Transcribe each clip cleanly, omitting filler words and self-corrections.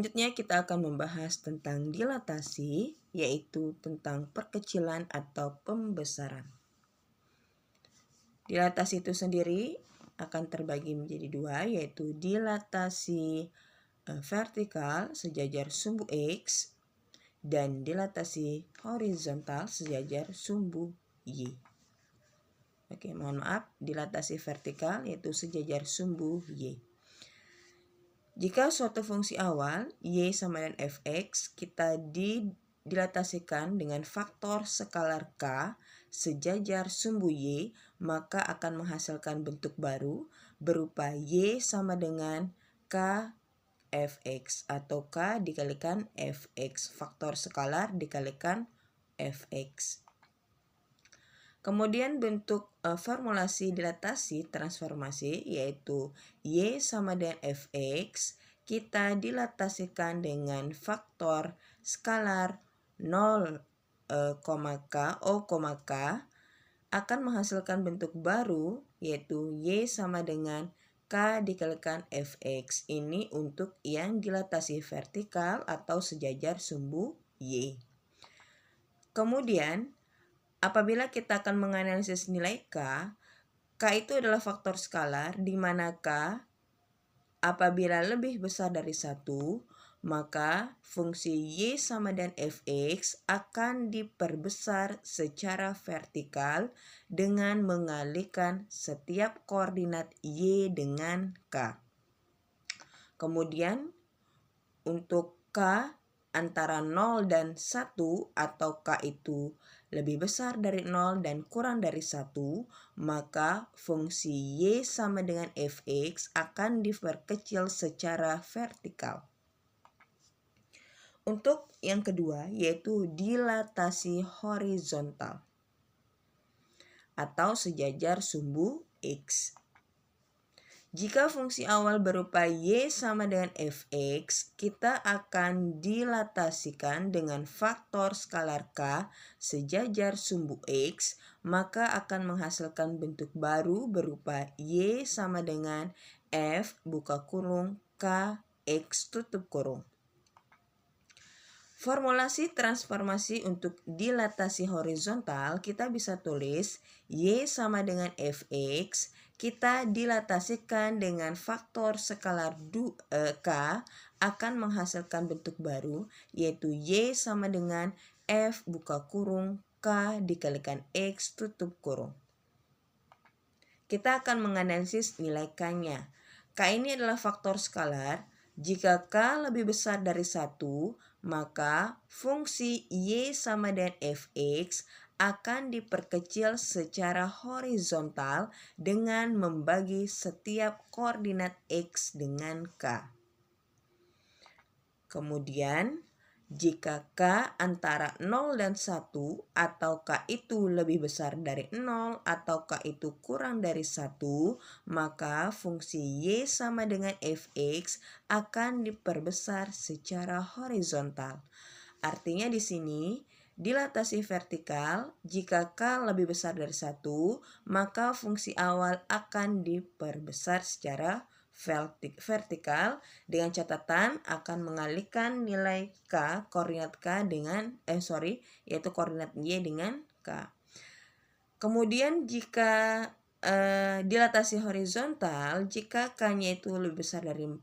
Selanjutnya kita akan membahas tentang dilatasi, yaitu tentang perkecilan atau pembesaran. Dilatasi itu sendiri akan terbagi menjadi dua, yaitu dilatasi vertikal sejajar sumbu X dan dilatasi horizontal sejajar sumbu Y. Oke, mohon maaf, dilatasi vertikal yaitu sejajar sumbu Y. Jika suatu fungsi awal Y sama dengan fx, kita dilatasikan dengan faktor skalar K sejajar sumbu Y, maka akan menghasilkan bentuk baru berupa Y sama dengan K fx atau K dikalikan fx, faktor skalar dikalikan fx. Kemudian bentuk formulasi dilatasi transformasi yaitu Y sama dengan fx, kita dilatasikan dengan faktor skalar 0, K, O, K akan menghasilkan bentuk baru yaitu Y sama dengan K dikalikan fx. Ini untuk yang dilatasi vertikal atau sejajar sumbu Y. Kemudian apabila kita akan menganalisis nilai K itu adalah faktor skalar di mana K apabila lebih besar dari 1, maka fungsi Y sama dengan fx akan diperbesar secara vertikal dengan mengalihkan setiap koordinat Y dengan K. Kemudian untuk K antara 0 dan 1 atau K itu lebih besar dari 0 dan kurang dari 1, maka fungsi Y sama dengan fx akan diperkecil secara vertikal. Untuk yang kedua yaitu dilatasi horizontal atau sejajar sumbu X. Jika fungsi awal berupa Y sama dengan fx, kita akan dilatasikan dengan faktor skalar K sejajar sumbu X, maka akan menghasilkan bentuk baru berupa Y sama dengan F buka kurung K X tutup kurung. Formulasi transformasi untuk dilatasi horizontal kita bisa tulis Y sama dengan fx, kita dilatasikan dengan faktor skalar K akan menghasilkan bentuk baru yaitu Y sama dengan F buka kurung K dikalikan X tutup kurung. Kita akan menganalisis nilai K-nya. K ini adalah faktor skalar. Jika K lebih besar dari 1, maka fungsi Y sama dengan fx akan diperkecil secara horizontal dengan membagi setiap koordinat X dengan K. Kemudian, jika K antara 0 dan 1 atau K itu lebih besar dari 0 atau K itu kurang dari 1, maka fungsi Y sama dengan fx akan diperbesar secara horizontal. Artinya di sini dilatasi vertikal, jika K lebih besar dari 1, maka fungsi awal akan diperbesar secara vertikal dengan catatan akan mengalihkan nilai K, koordinat K dengan yaitu koordinat Y dengan K. Kemudian jika dilatasi horizontal, jika K-nya itu lebih besar dari 1,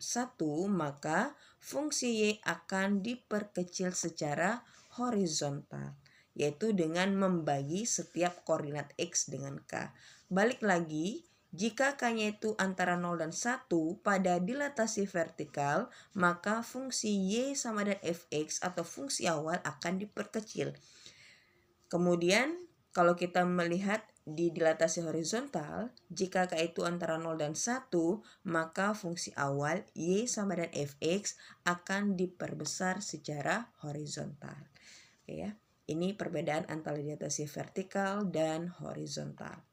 maka fungsi Y akan diperkecil secara horizontal, yaitu dengan membagi setiap koordinat X dengan K. Balik lagi, jika K-nya itu antara 0 dan 1 pada dilatasi vertikal, maka fungsi Y sama dengan fx atau fungsi awal akan diperkecil. Kemudian kalau kita melihat di dilatasi horizontal, jika K itu antara 0 dan 1, maka fungsi awal Y sama dengan fx akan diperbesar secara horizontal. Oke ya. Ini perbedaan antara dilatasi vertikal dan horizontal.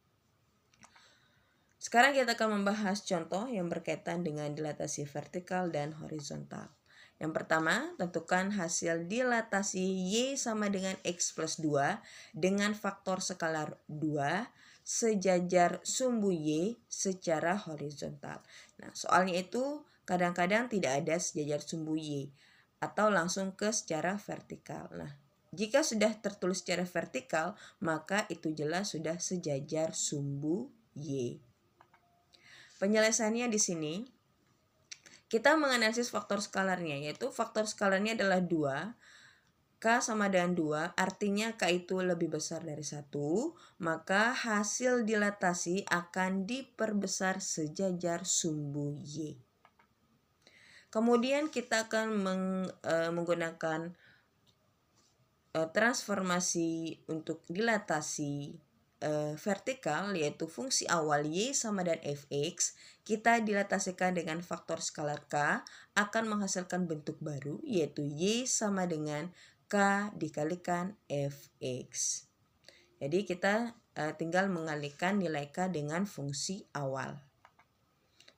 Sekarang kita akan membahas contoh yang berkaitan dengan dilatasi vertikal dan horizontal. Yang pertama, tentukan hasil dilatasi Y sama dengan X plus 2 dengan faktor skalar 2 sejajar sumbu Y secara horizontal. Nah, soalnya itu kadang-kadang tidak ada sejajar sumbu Y. atau langsung ke secara vertikal. Nah, jika sudah tertulis secara vertikal, maka itu jelas sudah sejajar sumbu Y. Penyelesaiannya di sini, kita menganalisis faktor skalarnya, yaitu faktor skalarnya adalah 2. K sama dengan 2, artinya K itu lebih besar dari 1, maka hasil dilatasi akan diperbesar sejajar sumbu Y. Kemudian kita akan menggunakan transformasi untuk dilatasi vertikal, yaitu fungsi awal Y sama dengan Fx, kita dilatasikan dengan faktor skalar K, akan menghasilkan bentuk baru, yaitu Y sama dengan K dikalikan Fx. Jadi kita tinggal mengalihkan nilai K dengan fungsi awal.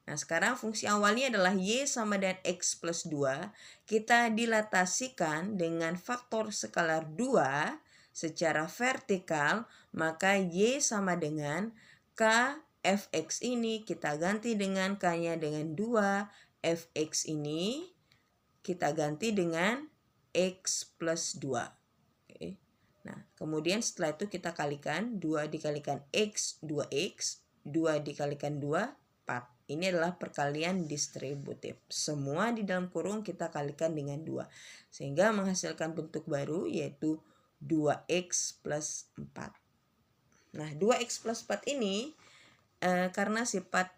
Nah, sekarang fungsi awalnya adalah Y sama dengan X plus 2. Kita dilatasikan dengan faktor skalar 2 secara vertikal, maka Y sama dengan K Fx ini kita ganti dengan K-nya dengan 2. Fx ini kita ganti dengan X plus 2. Oke. Nah, kemudian setelah itu kita kalikan 2 dikalikan X, 2X, 2 dikalikan 2, 4. Ini adalah perkalian distributif. Semua di dalam kurung kita kalikan dengan 2. Sehingga menghasilkan bentuk baru yaitu 2x plus 4. Nah, 2x plus 4 ini karena sifat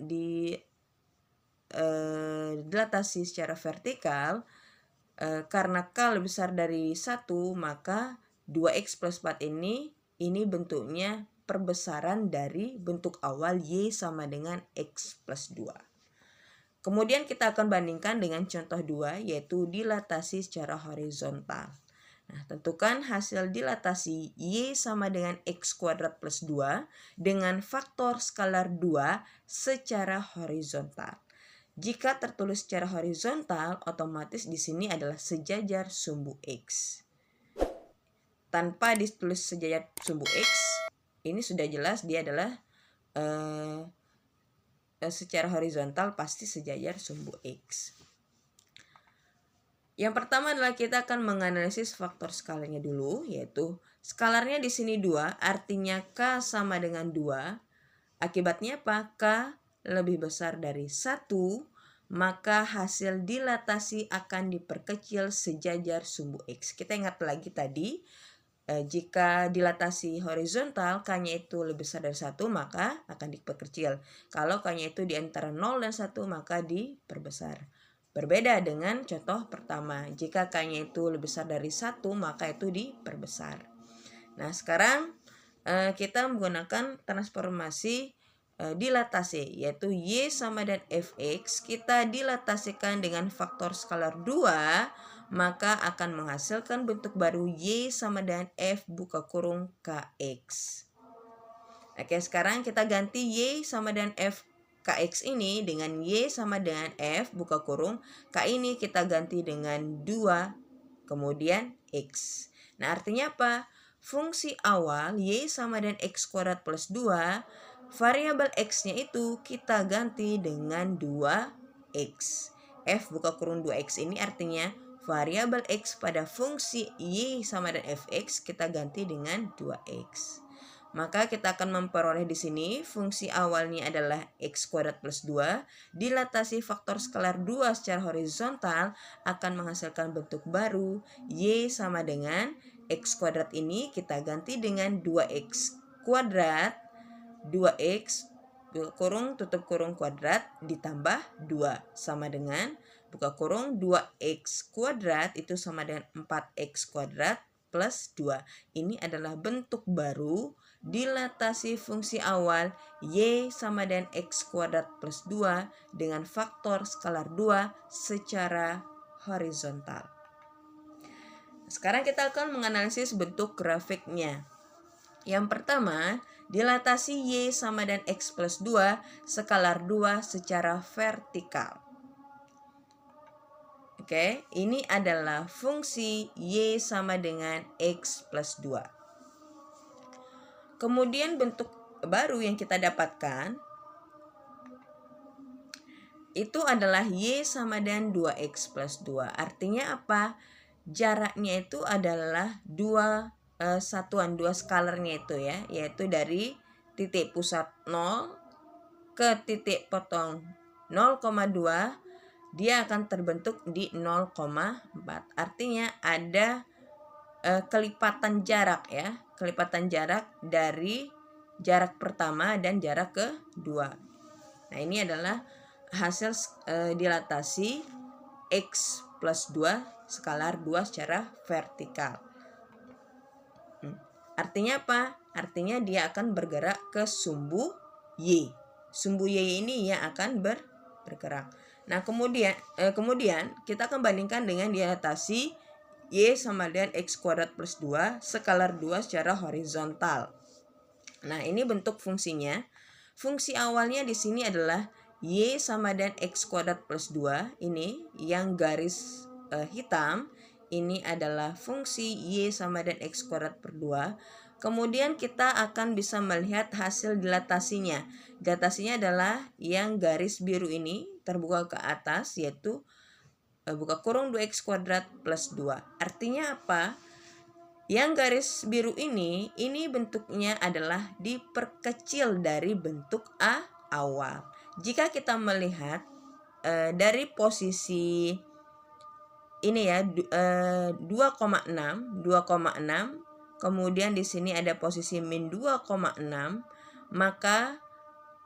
dilatasi secara vertikal, karena K lebih besar dari 1, maka 2x plus 4 ini bentuknya perbesaran dari bentuk awal Y sama dengan X plus 2. Kemudian kita akan bandingkan dengan contoh 2, yaitu dilatasi secara horizontal. Nah, tentukan hasil dilatasi Y sama dengan X kuadrat plus 2 dengan faktor skalar 2 secara horizontal. Jika tertulis secara horizontal, otomatis di sini adalah sejajar sumbu X. Tanpa ditulis sejajar sumbu X, ini sudah jelas dia adalah secara horizontal pasti sejajar sumbu X. Yang pertama adalah kita akan menganalisis faktor skalarnya dulu, yaitu skalarnya di sini 2, artinya K sama dengan 2. Akibatnya apa? K lebih besar dari 1, maka hasil dilatasi akan diperkecil sejajar sumbu X. Kita ingat lagi tadi, jika dilatasi horizontal, K-nya itu lebih besar dari 1, maka akan diperkecil. Kalau K-nya itu di antara 0 dan 1, maka diperbesar. Berbeda dengan contoh pertama, jika K-nya itu lebih besar dari 1, maka itu diperbesar. Nah, sekarang kita menggunakan transformasi dilatasi, yaitu Y sama dengan Fx, kita dilatasikan dengan faktor skalar 2, maka akan menghasilkan bentuk baru Y sama dengan F buka kurung Kx. Oke, sekarang kita ganti Y sama dengan F Kx ini dengan Y sama dengan F buka kurung. K ini kita ganti dengan 2, kemudian X. Nah, artinya apa? Fungsi awal Y sama dengan X kuadrat plus 2, variabel X-nya itu kita ganti dengan 2X. F buka kurung 2X ini artinya variabel X pada fungsi Y sama dengan Fx kita ganti dengan 2X. Maka kita akan memperoleh di sini fungsi awalnya adalah X kuadrat plus 2, dilatasi faktor skalar 2 secara horizontal akan menghasilkan bentuk baru Y sama dengan X kuadrat ini kita ganti dengan 2X kuadrat, 2X buka kurung tutup kurung kuadrat ditambah 2 sama dengan buka kurung 2x kuadrat itu sama dengan 4x kuadrat plus 2. Ini adalah bentuk baru dilatasi fungsi awal Y sama dengan x kuadrat plus 2 dengan faktor skalar 2 secara horizontal. Sekarang kita akan menganalisis bentuk grafiknya. Yang pertama, dilatasi Y sama dengan X plus 2 skalar 2 secara vertikal. Oke, ini adalah fungsi Y sama dengan X plus 2. Kemudian bentuk baru yang kita dapatkan, itu adalah Y sama dengan 2X plus 2. Artinya apa? Jaraknya itu adalah dua satuan, dua skalarnya itu ya, yaitu dari titik pusat 0 ke titik potong 0,2, dia akan terbentuk di 0,4. Artinya ada kelipatan jarak ya, kelipatan jarak dari jarak pertama dan jarak kedua. Nah, ini adalah hasil dilatasi X plus 2 skalar 2 secara vertikal. Artinya apa? Artinya dia akan bergerak ke sumbu Y. Sumbu Y ini yang akan bergerak. Nah, kemudian kita akan bandingkan dengan dilatasi Y sama dengan X kuadrat plus 2 skalar 2 secara horizontal. Nah, ini bentuk fungsinya. Fungsi awalnya di sini adalah Y sama dengan X kuadrat plus 2. Ini yang garis hitam. Ini adalah fungsi Y sama dengan X kuadrat per 2. Kemudian kita akan bisa melihat hasil dilatasinya. Dilatasinya adalah yang garis biru ini terbuka ke atas, yaitu buka kurung 2X kuadrat plus 2. Artinya apa? Yang garis biru ini bentuknya adalah diperkecil dari bentuk A awal. Jika kita melihat dari posisi ini ya 2,6, kemudian di sini ada posisi min 2,6, maka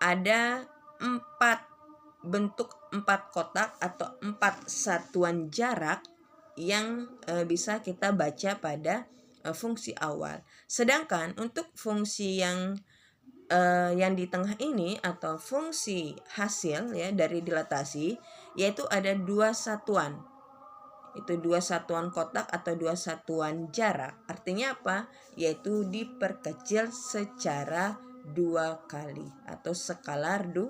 ada 4 kotak atau 4 satuan jarak yang bisa kita baca pada fungsi awal. Sedangkan untuk fungsi yang di tengah ini atau fungsi hasil ya dari dilatasi, yaitu ada 2 satuan. Itu 2 satuan kotak atau 2 satuan jarak. Artinya apa? Yaitu diperkecil secara 2 kali atau skalar 2.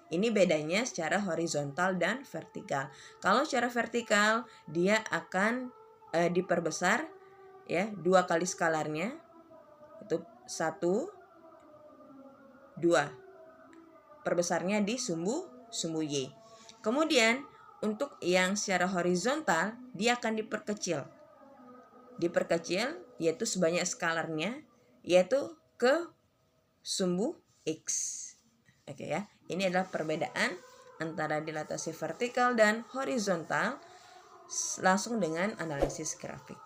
Ini bedanya secara horizontal dan vertikal. Kalau secara vertikal dia akan diperbesar ya, 2 kali skalarnya, itu 1, 2. Perbesarnya di sumbu Y. Kemudian untuk yang secara horizontal dia akan diperkecil. Yaitu sebanyak skalarnya, yaitu ke sumbu X. Oke ya. Ini adalah perbedaan antara dilatasi vertikal dan horizontal langsung dengan analisis grafik.